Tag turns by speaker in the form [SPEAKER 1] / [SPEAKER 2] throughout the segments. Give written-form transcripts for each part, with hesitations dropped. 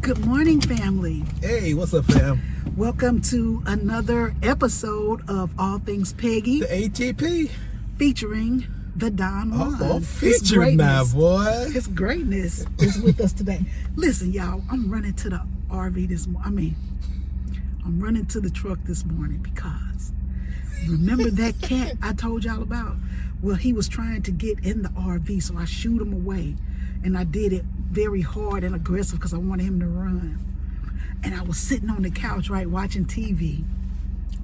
[SPEAKER 1] Good morning, family.
[SPEAKER 2] Hey, what's up, fam?
[SPEAKER 1] Welcome to another episode of All Things Peggy,
[SPEAKER 2] The ATP.
[SPEAKER 1] featuring the Don Juan.
[SPEAKER 2] Oh, featured now, boy.
[SPEAKER 1] His greatness is with us today. Listen, y'all, I'm running to the RV this morning. I'm running to the truck this morning because remember that cat I told y'all about? Well, he was trying to get in the RV, so I shooed him away. And I did it very hard and aggressive because I wanted him to run. And I was sitting on the couch, right, watching TV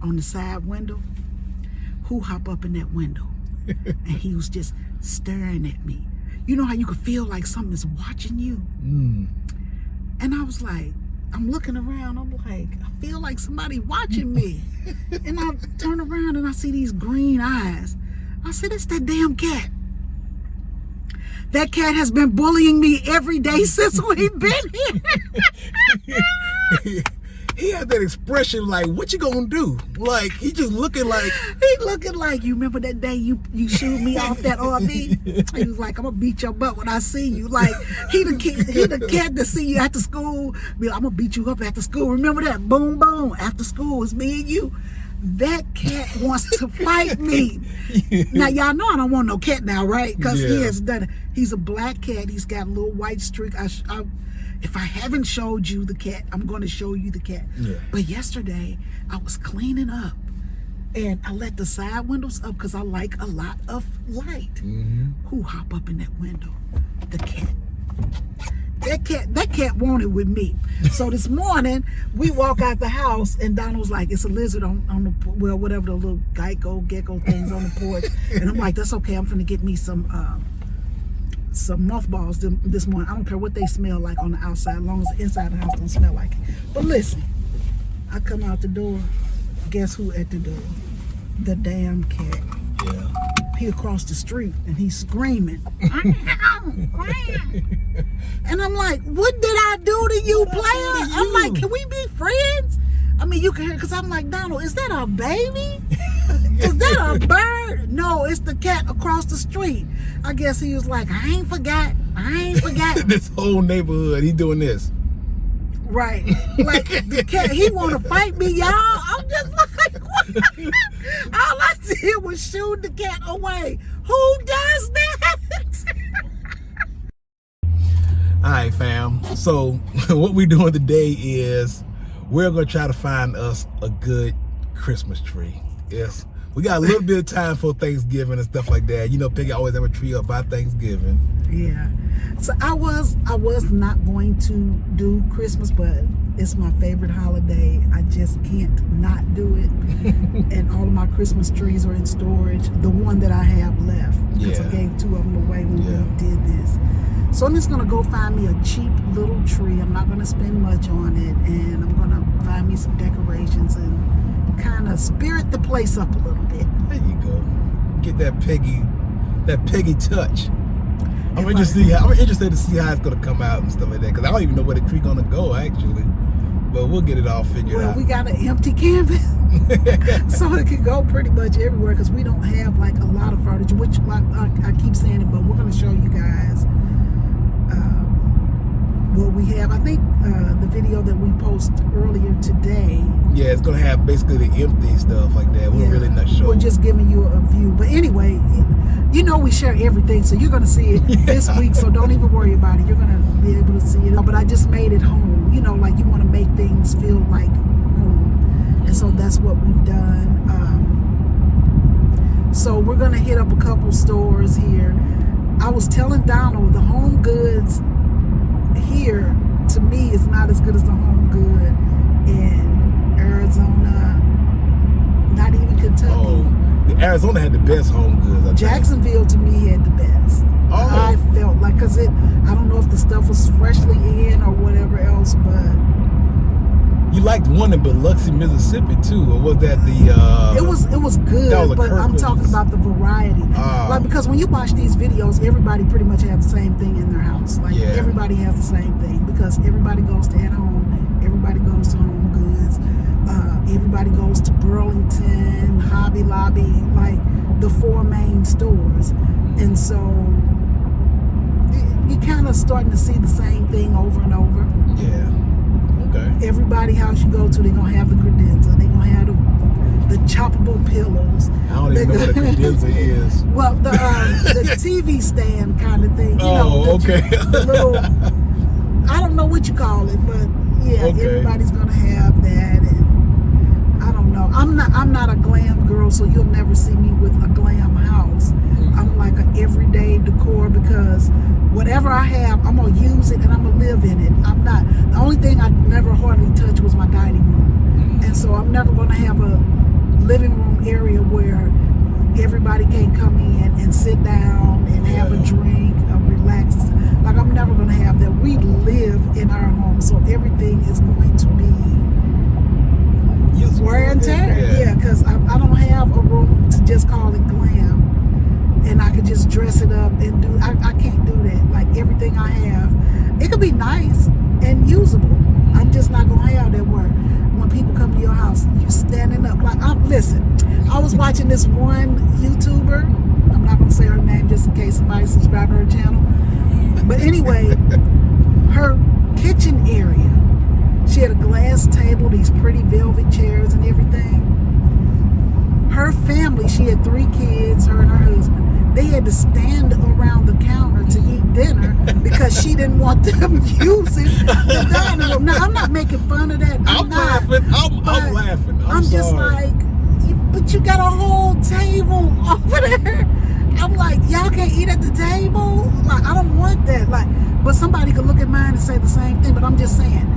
[SPEAKER 1] on the side window. Who hopped up in that window? And he was just staring at me. You know how you could feel like something is watching you? And I was like, I'm looking around, I'm like, I feel like somebody watching me. And I turn around and I see these green eyes. I said, it's that damn cat. That cat has been bullying me every day since we've been here.
[SPEAKER 2] He had that expression like, what you gonna do? Like, he just looking like...
[SPEAKER 1] He looking like, you remember that day you shooed me off that RV? He was like, I'm gonna beat your butt when I see you. Like, he the cat to see you after school. Be like, I'm gonna beat you up after school. Remember that? Boom, boom. After school, it's me and you. That cat wants to fight me. Now, y'all know I don't want no cat now, right? Because he has done it. He's a black cat. He's got a little white streak. If I haven't showed you the cat, I'm going to show you the cat. Yeah. But yesterday, I was cleaning up. And I let the side windows up because I like a lot of light. Who hop up in that window? The cat. That cat wanted with me. So this morning we walk out the house and Donald's like, it's a lizard on the, well, whatever the little gecko things on the porch. And I'm like, that's okay. I'm finna get me some mothballs this morning. I don't care what they smell like on the outside, as long as the inside of the house don't smell like it. But listen, I come out the door. Guess who at the door? The damn cat. Yeah. He across the street and he's screaming. And I'm like, what did I do to you, player? I'm like, can we be friends? I mean, you can hear, because I'm like, Donald, is that a baby? Is that a bird? No, it's the cat across the street. I guess he was like, I ain't forgot.
[SPEAKER 2] This whole neighborhood, he doing this.
[SPEAKER 1] Right. Like, the cat, he want to fight me, y'all. I'm just like, what? All I did was shoot the cat away. Who does that?
[SPEAKER 2] All right, fam. So what we're doing today is we're going to try to find us a good Christmas tree. Yes. We got a little bit of time for Thanksgiving and stuff like that. You know, Peggy always have a tree up by Thanksgiving. Yeah.
[SPEAKER 1] So I was not going to do Christmas, but it's my favorite holiday. I just can't not do it. And all of my Christmas trees are in storage. The one that I have left, because I gave 2 of them away when we did this. So I'm just gonna go find me a cheap little tree. I'm not gonna spend much on it, and I'm gonna find me some decorations and kind of spirit the place up a little bit.
[SPEAKER 2] There you go. Get that Peggy touch. I'm interested to see how it's gonna come out and stuff like that, because I don't even know where the tree gonna go actually. But we'll get it all figured out.
[SPEAKER 1] Well, we got an empty canvas, so it can go pretty much everywhere, because we don't have like a lot of furniture, which I keep saying it, but we're gonna show you guys what we have. I think the video that we posted earlier today.
[SPEAKER 2] Yeah, it's gonna have basically the empty stuff like that. We're really not sure.
[SPEAKER 1] We're just giving you a view. But anyway, you know we share everything, so you're gonna see it this week. So don't even worry about it. You're gonna be able to see it. But I just made it home. You know, like you want to make things feel like home, and so that's what we've done. So we're gonna hit up a couple stores here. I was telling Donald the Home Goods here to me is not as good as the Home Good in Arizona, not even Kentucky.
[SPEAKER 2] Oh, Arizona had the best Home Goods.
[SPEAKER 1] Jacksonville to me had the best. Oh. I felt like, because I don't know if the stuff was freshly in or whatever else, but
[SPEAKER 2] you liked one in Biloxi, Mississippi too, or was that the
[SPEAKER 1] it was good, but I'm talking about the variety. Like, because when you watch these videos, everybody pretty much have the same thing in their house. Like everybody has the same thing, because everybody goes to At Home, everybody goes to Home Goods, everybody goes to Burlington, Hobby Lobby, like the 4 main stores. And so you kind of starting to see the same thing over and over.
[SPEAKER 2] Yeah.
[SPEAKER 1] everybody house you go to, they're gonna have the credenza. They're gonna have the choppable pillows.
[SPEAKER 2] I don't even know what a credenza is.
[SPEAKER 1] Well, the TV stand kind of thing.
[SPEAKER 2] Okay.
[SPEAKER 1] The little, I don't know what you call it, but yeah, everybody's gonna have that. And I don't know. I'm not a glam girl, so you'll never see me with a glam house. I'm like an everyday decor, because whatever I have, I'm gonna use it and I'm gonna live in it. I'm not. The only thing I never hardly touched was my dining room, and so I'm never gonna have a living room area where everybody can come in and sit down and have a drink, relax. Like, I'm never gonna have that. We live in our home, so everything is going to be wear and tear. Yeah, because I don't have a room to just call it glam, and I could just dress it up and do. I can't do that. Like, everything I have, it could be nice and usable. I'm just not gonna have that where when people come to your house, you standing up. Like, listen, I was watching this one YouTuber. I'm not gonna say her name just in case somebody subscribed to her channel. But anyway, her kitchen area, she had a glass table, these pretty velvet chairs and everything. Her family, she had 3 kids, her and her husband. They had to stand around the counter to eat dinner because she didn't want them using the dining room. Now, I'm not making fun of that.
[SPEAKER 2] I'm laughing. I'm laughing. I'm
[SPEAKER 1] just
[SPEAKER 2] sorry.
[SPEAKER 1] like, but you got a whole table over there. I'm like, y'all can't eat at the table? Like, I don't want that. Like, but somebody could look at mine and say the same thing. But I'm just saying,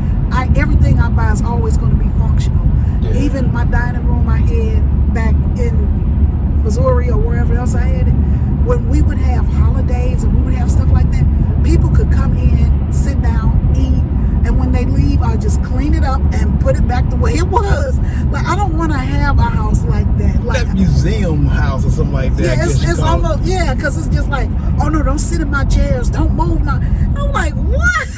[SPEAKER 1] everything I buy is always going to be functional. Yeah. Even my dining room I had back in Missouri or wherever else I had it, when we would have holidays and we would have stuff like that, people could come in, sit down, eat, and when they leave, I'll just clean it up and put it back the way it was. Like, I don't want to have a house like that. Like
[SPEAKER 2] that museum house or something like that.
[SPEAKER 1] Yeah, it's almost, because it's just like, oh no, don't sit in my chairs, don't move my. I'm like, what?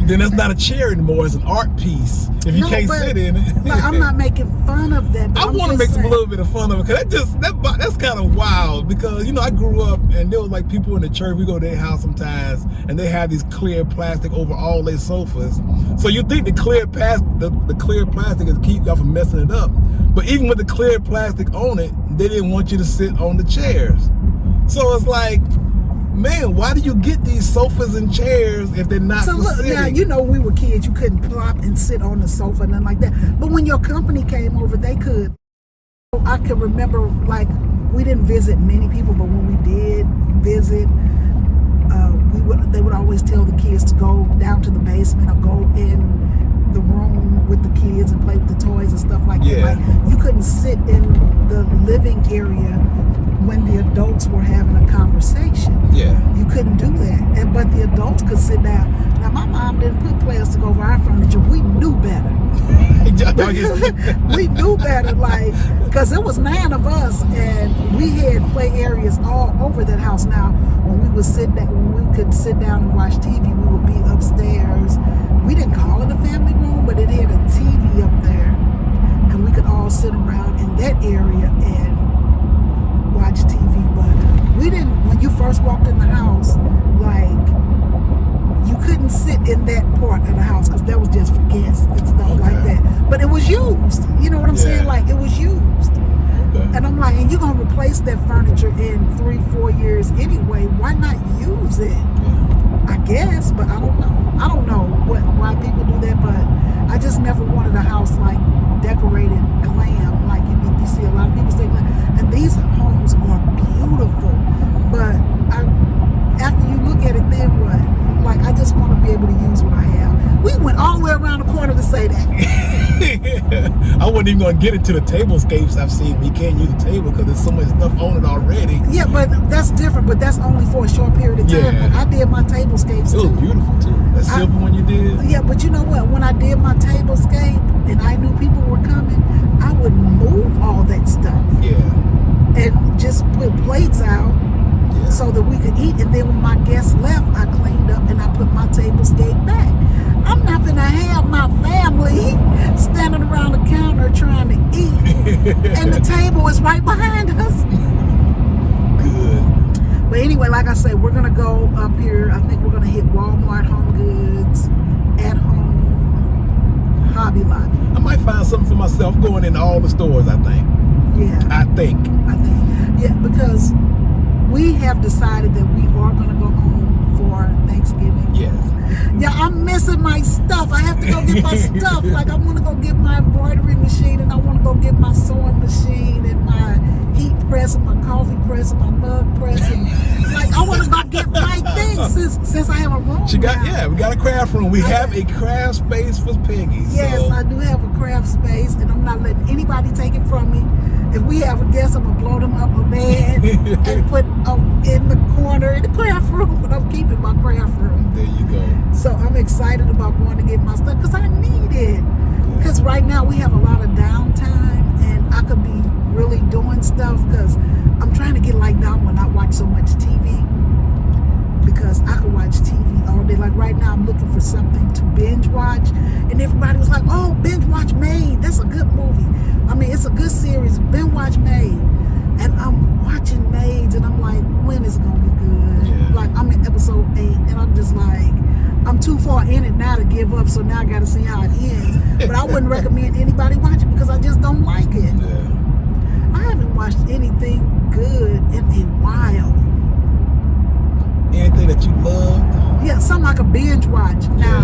[SPEAKER 2] Then that's not a chair anymore. It's an art piece. If you can't sit in it.
[SPEAKER 1] Like, I'm not making fun of that.
[SPEAKER 2] I want to make a little bit of fun of it, because that's kind of wild. Because I grew up and there was like people in the church. We go to their house sometimes, and they have these clear plastic over all their sofas. So you think the clear plastic is keep y'all from messing it up, but even with the clear plastic on it, they didn't want you to sit on the chairs. So it's like, man, why do you get these sofas and chairs if they're not for sitting?
[SPEAKER 1] Now, we were kids, you couldn't plop and sit on the sofa, nothing like that. But when your company came over, they could. I can remember, like, we didn't visit many people, but when we did visit, they would always tell the kids to go down to the basement or go in the room with the kids and play with the toys and stuff like that. Like, you couldn't sit in the living area when the adults were having a conversation. You couldn't do that. But the adults could sit down. Now, my mom didn't put players to go over our furniture. We knew better. We knew better, like, because it was 9 of us, and we had play areas all over that house. Now, when we could sit down and watch TV, we would be upstairs. We didn't call it a family room, but it had a TV up there, and we could all sit around in that area and watch TV. But we didn't. When you first walked in the house, like, you couldn't sit in that part of the house because that was just for guests and stuff like that. But it was used. You know what I'm saying? Like, it was used. And I'm like, and you're going to replace that furniture in 3-4 years anyway. Why not use it? I guess, but I don't know. I don't know why people do that, but I just never wanted a house like decorated glam. Like, you see a lot of people say glam. And these homes are beautiful. But after you look at it, then what? Like, I just want to be able to use what I have. We went all the way around the corner to say that.
[SPEAKER 2] I wasn't even going to get into the tablescapes I've seen. You can't use a table because there's so much stuff on it already.
[SPEAKER 1] Yeah, but that's different. But that's only for a short period of time.
[SPEAKER 2] Yeah.
[SPEAKER 1] Like, I did my tablescapes too.
[SPEAKER 2] It was beautiful too. That silver one you did.
[SPEAKER 1] Yeah, but you know what? When I did my tablescape and I knew people were coming, I would move all that stuff.
[SPEAKER 2] Yeah.
[SPEAKER 1] And just put plates out. So that we could eat, and then when my guests left, I cleaned up and I put my tablescape back. I'm not gonna have my family standing around the counter trying to eat, and the table is right behind us.
[SPEAKER 2] Good.
[SPEAKER 1] But anyway, like I said, we're gonna go up here. I think we're gonna hit Walmart, Home Goods, At Home. Hobby Lobby.
[SPEAKER 2] I might find something for myself going in all the stores, I think.
[SPEAKER 1] Yeah.
[SPEAKER 2] I think.
[SPEAKER 1] Yeah, because we have decided that we are going to go home for Thanksgiving.
[SPEAKER 2] Yes.
[SPEAKER 1] Yeah, I'm missing my stuff. I have to go get my stuff. Like, I want to go get my embroidery machine, and I want to go get my sewing machine, and my heat press, and my coffee press, and my mug press, and like, I want to go get my things since I have a room.
[SPEAKER 2] We got a craft room. We have a craft space for Peggy.
[SPEAKER 1] Yes,
[SPEAKER 2] so.
[SPEAKER 1] I do have a craft space, and I'm not letting anybody take it from me. If we have a guest, I'm gonna blow them up a bed and put them in the corner in the craft room, but I'm keeping my craft room.
[SPEAKER 2] There you go.
[SPEAKER 1] So I'm excited about going to get my stuff because I need it. Because right now we have a lot of downtime, and I could be really doing stuff because I'm trying to get like down when I watch so much TV. Because I could watch TV all day. Like right now, I'm looking for something to binge watch, and everybody was like, "Oh, binge watch Maid. That's a good movie. I mean, it's a good series. Binge watch Maid." And I'm watching Maids, and I'm like, "When is it gonna be good?"
[SPEAKER 2] Yeah.
[SPEAKER 1] Like I'm in episode 8, and I'm just like, I'm too far in it now to give up. So now I got to see how it ends. But I wouldn't recommend anybody watch it because I just don't like it.
[SPEAKER 2] Yeah.
[SPEAKER 1] I haven't watched anything good in a while.
[SPEAKER 2] Anything that you loved?
[SPEAKER 1] Yeah, something like a binge watch. Now,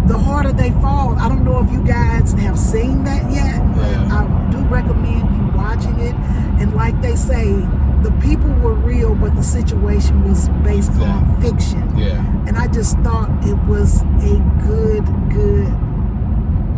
[SPEAKER 1] The Harder They Fall, I don't know if you guys have seen that yet, but I do recommend you watching it. And like they say, the people were real, but the situation was based on fiction.
[SPEAKER 2] Yeah.
[SPEAKER 1] And I just thought it was a good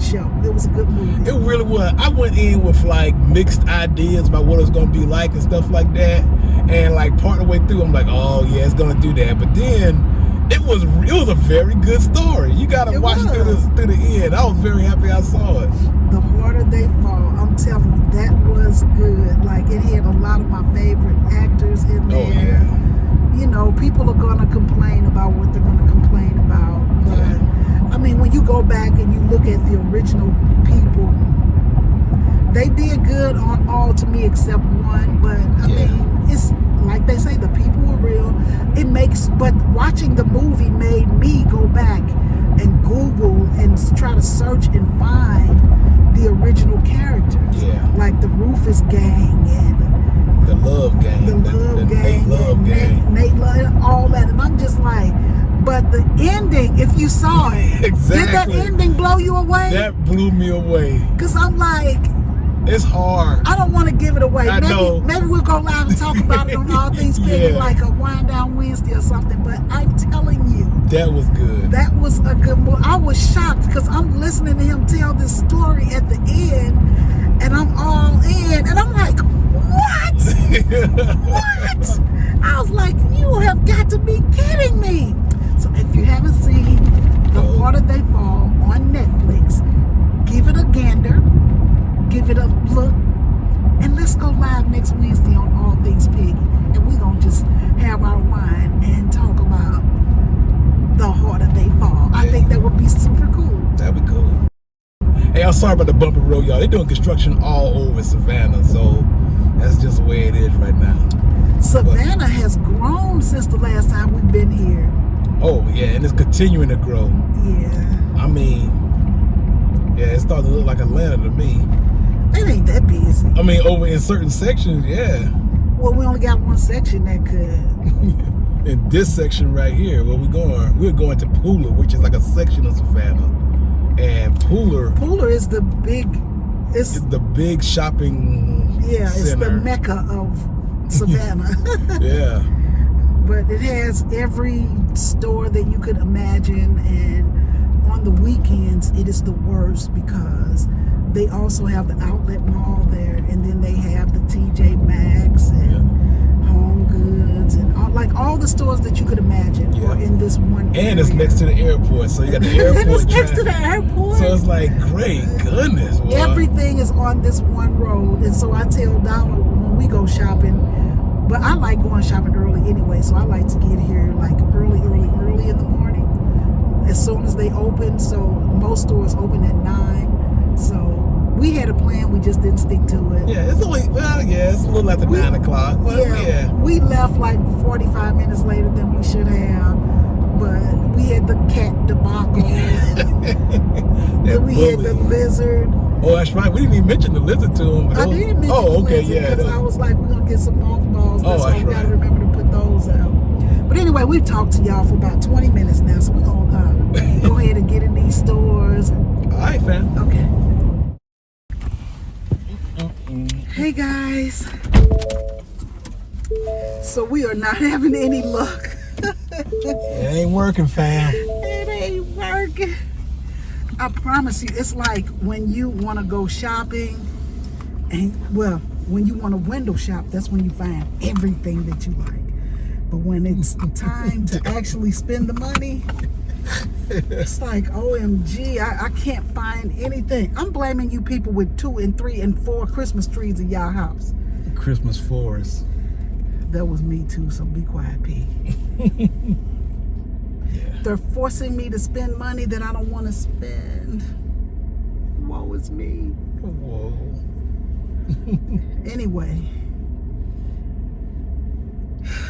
[SPEAKER 1] show. It was a good movie.
[SPEAKER 2] It really was. I went in with like mixed ideas about what it was going to be like and stuff like that. And like part of the way through, I'm like, oh yeah, it's going to do that. But then it was a very good story. You got to watch it through the end. I was very happy I saw it.
[SPEAKER 1] The Harder They Fall, I'm telling you, that was good. Like it had a lot of my favorite actors in there.
[SPEAKER 2] Oh yeah.
[SPEAKER 1] You know, people are going to complain about what they're going to complain about. But I mean, when you go back and you look at the original people, they did good on all to me except one. But I mean, it's like they say, the people were real. But watching the movie made me go back and Google and try to search and find the original characters.
[SPEAKER 2] Yeah.
[SPEAKER 1] Like the Rufus Gang and
[SPEAKER 2] the Love Gang.
[SPEAKER 1] The Love Gang.
[SPEAKER 2] Nate Love Gang.
[SPEAKER 1] Nate Love, and all that. And I'm just like, but the ending, if you saw it,
[SPEAKER 2] Exactly.
[SPEAKER 1] Did that ending blow you away?
[SPEAKER 2] That blew me away.
[SPEAKER 1] Because I'm like,
[SPEAKER 2] it's hard.
[SPEAKER 1] I don't want to give it away.
[SPEAKER 2] I know.
[SPEAKER 1] Maybe we'll go live and talk about it on All Things Peggy, like a Wind Down Wednesday or something. But I'm telling you,
[SPEAKER 2] that was good.
[SPEAKER 1] That was a good movie. I was shocked because I'm listening to him tell this story at the end, and I'm all in, and I'm like, what? What? I was like, you have got to be kidding me. So if you haven't seen The Harder They Fall on Netflix, give it a gander, give it a look, and let's go live next Wednesday on All Things Peggy, and we're going to just have our wine and talk about The Harder They Fall. I think that would be super cool.
[SPEAKER 2] That'd be cool. Hey, I'm sorry about the bumpy road, y'all. They're doing construction all over Savannah, so that's just the way it is right now.
[SPEAKER 1] Savannah has grown since the last time we've been here.
[SPEAKER 2] Oh, yeah, and it's continuing to grow.
[SPEAKER 1] Yeah.
[SPEAKER 2] I mean, yeah, it's starting to look like Atlanta to me.
[SPEAKER 1] It ain't that busy.
[SPEAKER 2] I mean, over in certain sections, yeah.
[SPEAKER 1] Well, we only got one section that could.
[SPEAKER 2] In this section right here, where we're going to Pooler, which is like a section of Savannah. And Pooler
[SPEAKER 1] is the big, it's
[SPEAKER 2] the big shopping center.
[SPEAKER 1] It's the mecca of Savannah.
[SPEAKER 2] Yeah.
[SPEAKER 1] But it has every store that you could imagine, and on the weekends it is the worst because they also have the outlet mall there, and then they have the TJ Maxx and Home Goods and all the stores that you could imagine are in this one area.
[SPEAKER 2] And it's next to the airport, so you got the airport.
[SPEAKER 1] It's next to the airport.
[SPEAKER 2] So it's like, great goodness. Boy.
[SPEAKER 1] Everything is on this one road, and so I tell Donald when we go shopping, but I like going shopping early anyway, so I like to get here like early in the morning, as soon as they open. So most stores open at 9. So we had a plan, we just didn't stick to it.
[SPEAKER 2] Yeah, it's only, it's a little after 9 o'clock. But
[SPEAKER 1] we left like 45 minutes later than we should have, but we had the cat debacle. Then we We had the lizard.
[SPEAKER 2] Oh, that's right. We didn't even mention the lizard to him.
[SPEAKER 1] I did mention the lizard because I was like, we're going to get some mothballs. That's why we got to remember to put those out. But anyway, we've talked to y'all for about 20 minutes now, so we're going to go ahead and get in these stores.
[SPEAKER 2] All right, fam.
[SPEAKER 1] Okay. Hey, guys. So we are not having any luck.
[SPEAKER 2] It ain't working, fam.
[SPEAKER 1] It ain't working. I promise you, it's like when you want to go shopping, and well, when you want to window shop, that's when you find everything that you like. But when it's time to actually spend the money, it's like, OMG, I can't find anything. I'm blaming you people with 2 and 3 and 4 Christmas trees in y'all house.
[SPEAKER 2] Christmas forest.
[SPEAKER 1] That was me too, so be quiet, P.
[SPEAKER 2] Yeah.
[SPEAKER 1] They're forcing me to spend money that I don't want to spend. Woe is me.
[SPEAKER 2] Whoa.
[SPEAKER 1] Anyway,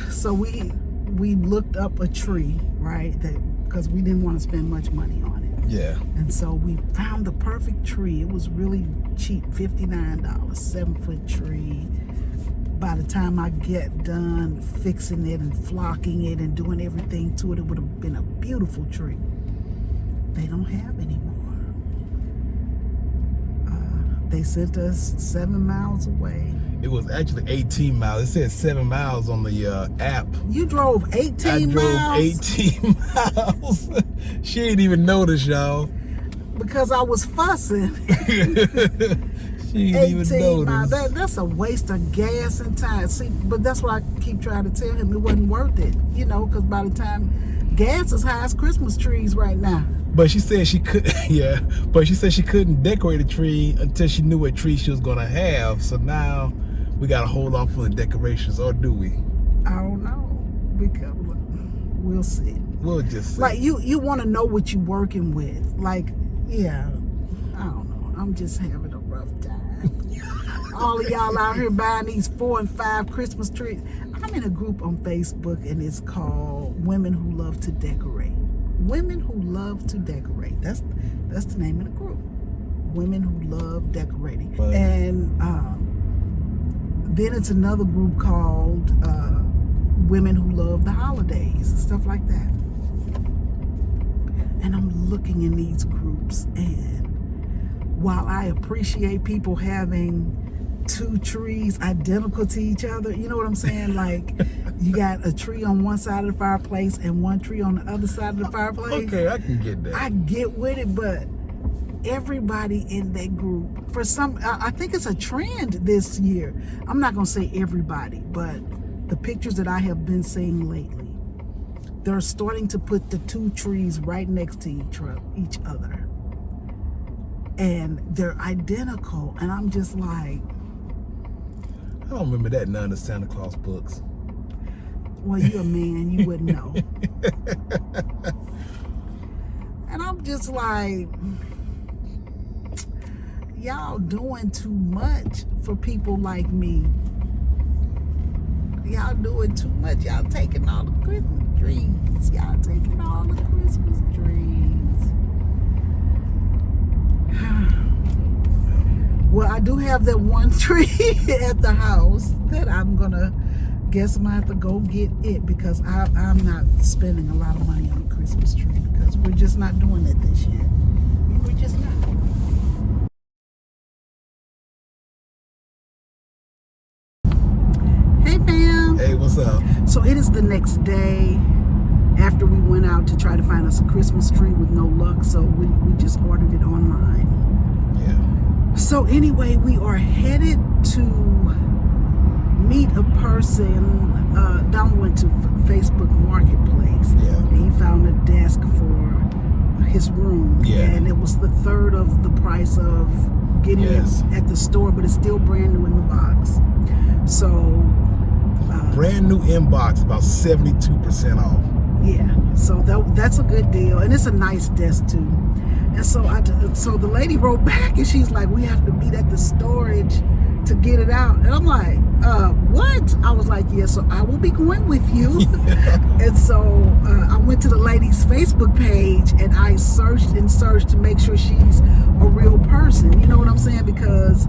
[SPEAKER 1] so we looked up a tree, right? That because we didn't want to spend much money on it.
[SPEAKER 2] Yeah.
[SPEAKER 1] And so we found the perfect tree. It was really cheap, $59, 7-foot tree. By the time I get done fixing it and flocking it and doing everything to it, it would have been a beautiful tree. They don't have anymore. They sent us 7 miles away.
[SPEAKER 2] It was actually 18 miles. It said 7 miles on the app.
[SPEAKER 1] You drove 18 miles?
[SPEAKER 2] I drove 18 miles. She didn't even notice, y'all.
[SPEAKER 1] Because I was fussing.
[SPEAKER 2] She didn't even
[SPEAKER 1] 18 miles.
[SPEAKER 2] notice.
[SPEAKER 1] That's a waste of gas and time. See, but that's what I keep trying to tell him. It wasn't worth it, you know, because by the time gas is high as Christmas trees right now.
[SPEAKER 2] But she said she could, yeah. But she said she couldn't decorate a tree until she knew what tree she was gonna have. So now we gotta hold off on the decorations, or do we?
[SPEAKER 1] I don't know, because we'll see.
[SPEAKER 2] We'll just see.
[SPEAKER 1] Like you want to know what you're working with. Like, yeah, I don't know. I'm just having a rough time. All of y'all out here buying these 4 and 5 Christmas trees. I'm in a group on Facebook and it's called Women Who Love to Decorate. Women Who Love to Decorate. That's the name of the group. Women Who Love Decorating.
[SPEAKER 2] Right.
[SPEAKER 1] And then it's another group called Women Who Love the Holidays and stuff like that. And I'm looking in these groups, and while I appreciate people having 2 trees identical to each other, you know what I'm saying? Like, you got a tree on one side of the fireplace and one tree on the other side of the fireplace.
[SPEAKER 2] Okay, I can get that.
[SPEAKER 1] I get with it, but everybody in that group, for some, I think it's a trend this year. I'm not gonna say everybody, but the pictures that I have been seeing lately, they're starting to put the 2 trees right next to each other, and they're identical. And I'm just like,
[SPEAKER 2] I don't remember that in none of the Santa Claus books.
[SPEAKER 1] well, you're a man, you wouldn't know. And I'm just like, y'all doing too much for people like me. Y'all doing too much. Y'all taking all the Christmas trees. Y'all taking all the Christmas trees. Well, I do have that one tree at the house that I'm gonna guess I'm gonna have to go get it, because I'm not spending a lot of money on a Christmas tree, because we're just not doing it this year. We're just not. Hey fam.
[SPEAKER 2] Hey, what's up?
[SPEAKER 1] So it is the next day after we went out to try to find us a Christmas tree with no luck, so we just ordered it online.
[SPEAKER 2] Yeah.
[SPEAKER 1] So anyway, we are headed to meet a person. Don went to Facebook Marketplace.
[SPEAKER 2] Yeah.
[SPEAKER 1] And he found a desk for his room.
[SPEAKER 2] Yeah.
[SPEAKER 1] And it was the third of the price of getting it at the store, but it's still brand new in the box. So
[SPEAKER 2] brand new inbox, about 72% off.
[SPEAKER 1] yeah, so that's a good deal, and it's a nice desk too. And so so the lady wrote back and she's like, we have to meet at the storage to get it out. And I'm like, what? I was like, yeah, so I will be going with you. And so I went to the lady's Facebook page and I searched and searched to make sure she's a real person. You know what I'm saying? Because,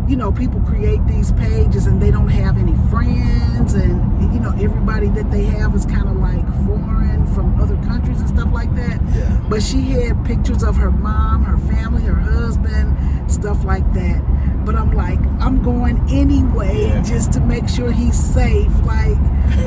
[SPEAKER 1] you know, people create these pages and they don't have any friends, and, you know, everybody that they have is kind of like foreign from other countries and stuff like that.
[SPEAKER 2] Yeah.
[SPEAKER 1] But she had pictures of her mom, her family, her husband, stuff like that. But I'm like, I'm going anyway,
[SPEAKER 2] Yeah.
[SPEAKER 1] just to make sure he's safe. Like,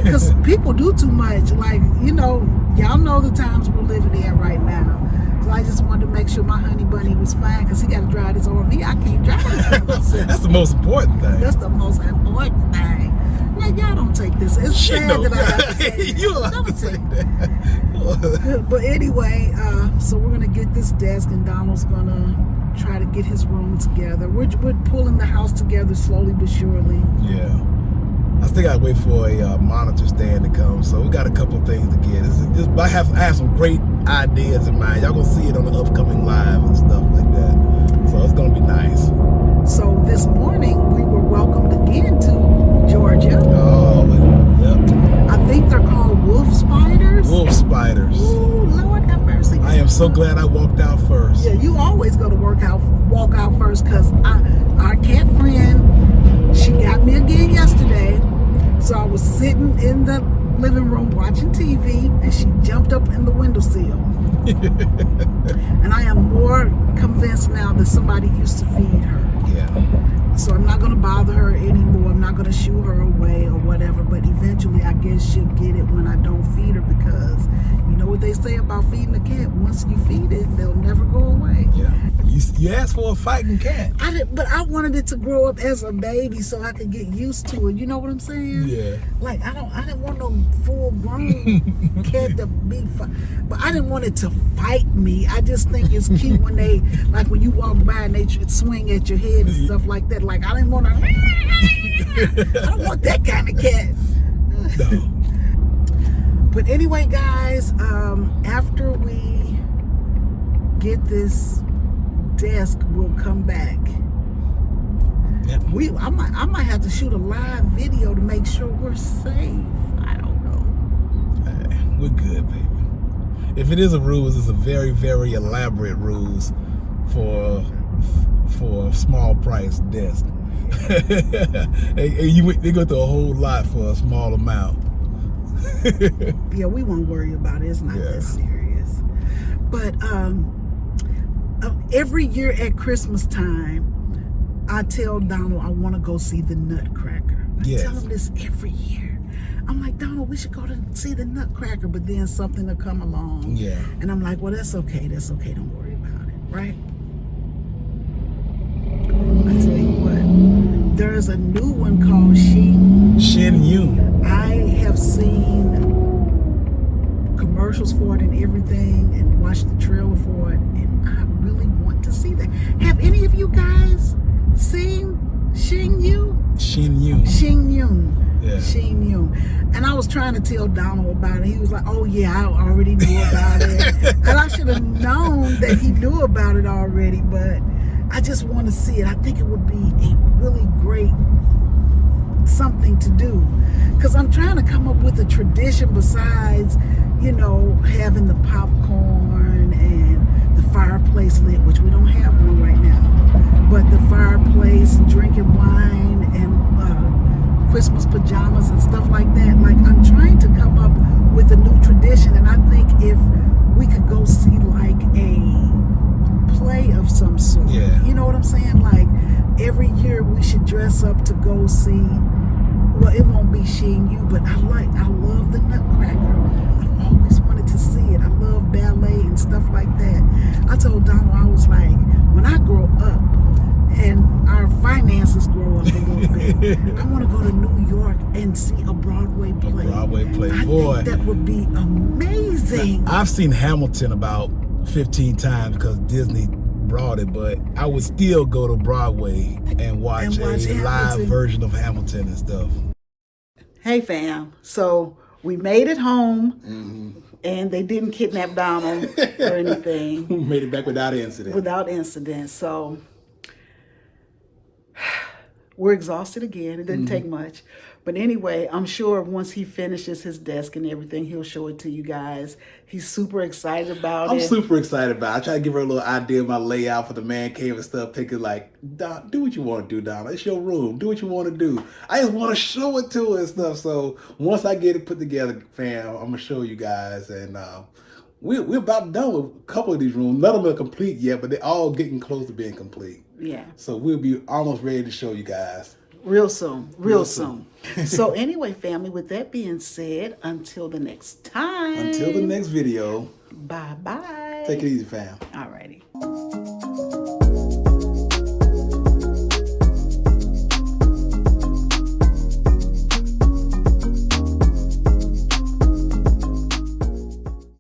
[SPEAKER 1] because people do too much. Like, you know, y'all know the times we're living in right now. So I just wanted to make sure my honey bunny was fine, because he got to drive this RV. I can't drive it myself.
[SPEAKER 2] That's the most important thing.
[SPEAKER 1] That's the most important thing. Like, y'all don't take this. It's sad that I have to say that.
[SPEAKER 2] You don't have to say that.
[SPEAKER 1] But anyway, so we're gonna get this desk, and Donald's gonna try to get his room together. We're pulling the house together slowly but surely.
[SPEAKER 2] Yeah. I still gotta wait for a monitor stand to come, so we got a couple of things to get. I have some great ideas in mind. Y'all gonna see it on the upcoming live and stuff like that. So it's gonna be nice.
[SPEAKER 1] So this morning we were welcomed again to Georgia.
[SPEAKER 2] Oh, yep.
[SPEAKER 1] I think they're called wolf spiders.
[SPEAKER 2] Wolf spiders.
[SPEAKER 1] Ooh, Lord have mercy.
[SPEAKER 2] I am so glad I walked out first.
[SPEAKER 1] Yeah, you always go to walk out first, because our cat friend, she got me again yesterday. So I was sitting in the living room watching TV, and she jumped up in the windowsill. And I am more convinced now that somebody used to feed her.
[SPEAKER 2] Yeah.
[SPEAKER 1] So I'm not going to bother her anymore. I'm not going to shoo her away or whatever. But eventually, I guess she'll get it when I don't feed her, because you know what they say about feeding a cat. Once you feed it, they'll never go away.
[SPEAKER 2] Yeah. You asked for a fighting cat.
[SPEAKER 1] But I wanted it to grow up as a baby so I could get used to it. You know what I'm saying?
[SPEAKER 2] Yeah.
[SPEAKER 1] Like, I didn't want no full-grown cat to be but I didn't want it to fight me. I just think it's cute when they, like when you walk by and they swing at your head and stuff like that. Like, I didn't want to, I don't want that kind of cat.
[SPEAKER 2] No.
[SPEAKER 1] But anyway, guys, after we get this desk, we'll come back.
[SPEAKER 2] Yep.
[SPEAKER 1] I might have to shoot a live video to make sure we're safe. I don't know.
[SPEAKER 2] Hey, we're good, baby. If it is a ruse, it's a very, very elaborate ruse for a small price desk. They go through a whole lot for a small amount.
[SPEAKER 1] Yeah, we won't worry about it. It's not that serious. But every year at Christmas time, I tell Donald I want to go see the Nutcracker. I tell him this every year. I'm like, Donald, we should go to see the Nutcracker, but then something will come along.
[SPEAKER 2] Yeah.
[SPEAKER 1] And I'm like, well, that's okay. That's okay. Don't worry about it, right? I tell you what, there's a new one called
[SPEAKER 2] Shin Yun.
[SPEAKER 1] I have seen commercials for it and everything, and watched the trailer for it, and I really want to see that. Have any of you guys seen Shin Yun?
[SPEAKER 2] Shin Yun.
[SPEAKER 1] Shin Yun.
[SPEAKER 2] Yeah.
[SPEAKER 1] Shin Yun. And I was trying to tell Donald about it. He was like, oh yeah, I already knew about it. And I should have known that he knew about it already, but I just want to see it. I think it would be a really great something to do, because I'm trying to come up with a tradition besides, you know, having the popcorn and the fireplace lit, which we don't have one right now, but the fireplace and drinking wine and Christmas pajamas and stuff like that. Like, I'm trying to come up with a new tradition, and I think if we could go see like a play of some sort, you know what I'm saying? Like, every year we should dress up to go see. Well, it won't be Shin Yun, but I love the Nutcracker. I've always wanted to see it. I love ballet and stuff like that. I told Donald, I was like, when I grow up and our finances grow up a little bit, I want to go to New York and see a Broadway play. I think that would be amazing.
[SPEAKER 2] Now, I've seen Hamilton about 15 times because Disney brought it, but I would still go to Broadway and watch a live version of Hamilton and stuff.
[SPEAKER 1] Hey fam, so we made it home. And they didn't kidnap Donald or anything.
[SPEAKER 2] Made it back without incident.
[SPEAKER 1] Without incident. So we're exhausted again. It didn't take much. But anyway, I'm sure once he finishes his desk and everything, he'll show it to you guys. He's super excited about it.
[SPEAKER 2] I'm super excited about it. I try to give her a little idea of my layout for the man cave and stuff. Take it like, do what you want to do, Donna. It's your room. Do what you want to do. I just want to show it to her and stuff. So once I get it put together, fam, I'm going to show you guys. And we're about done with a couple of these rooms. None of them are complete yet, but they're all getting close to being complete.
[SPEAKER 1] Yeah.
[SPEAKER 2] So we'll be almost ready to show you guys.
[SPEAKER 1] Real soon. Real soon. So anyway, family, with that being said, until the next time.
[SPEAKER 2] Until the next video.
[SPEAKER 1] Bye-bye.
[SPEAKER 2] Take it easy, fam.
[SPEAKER 1] All righty.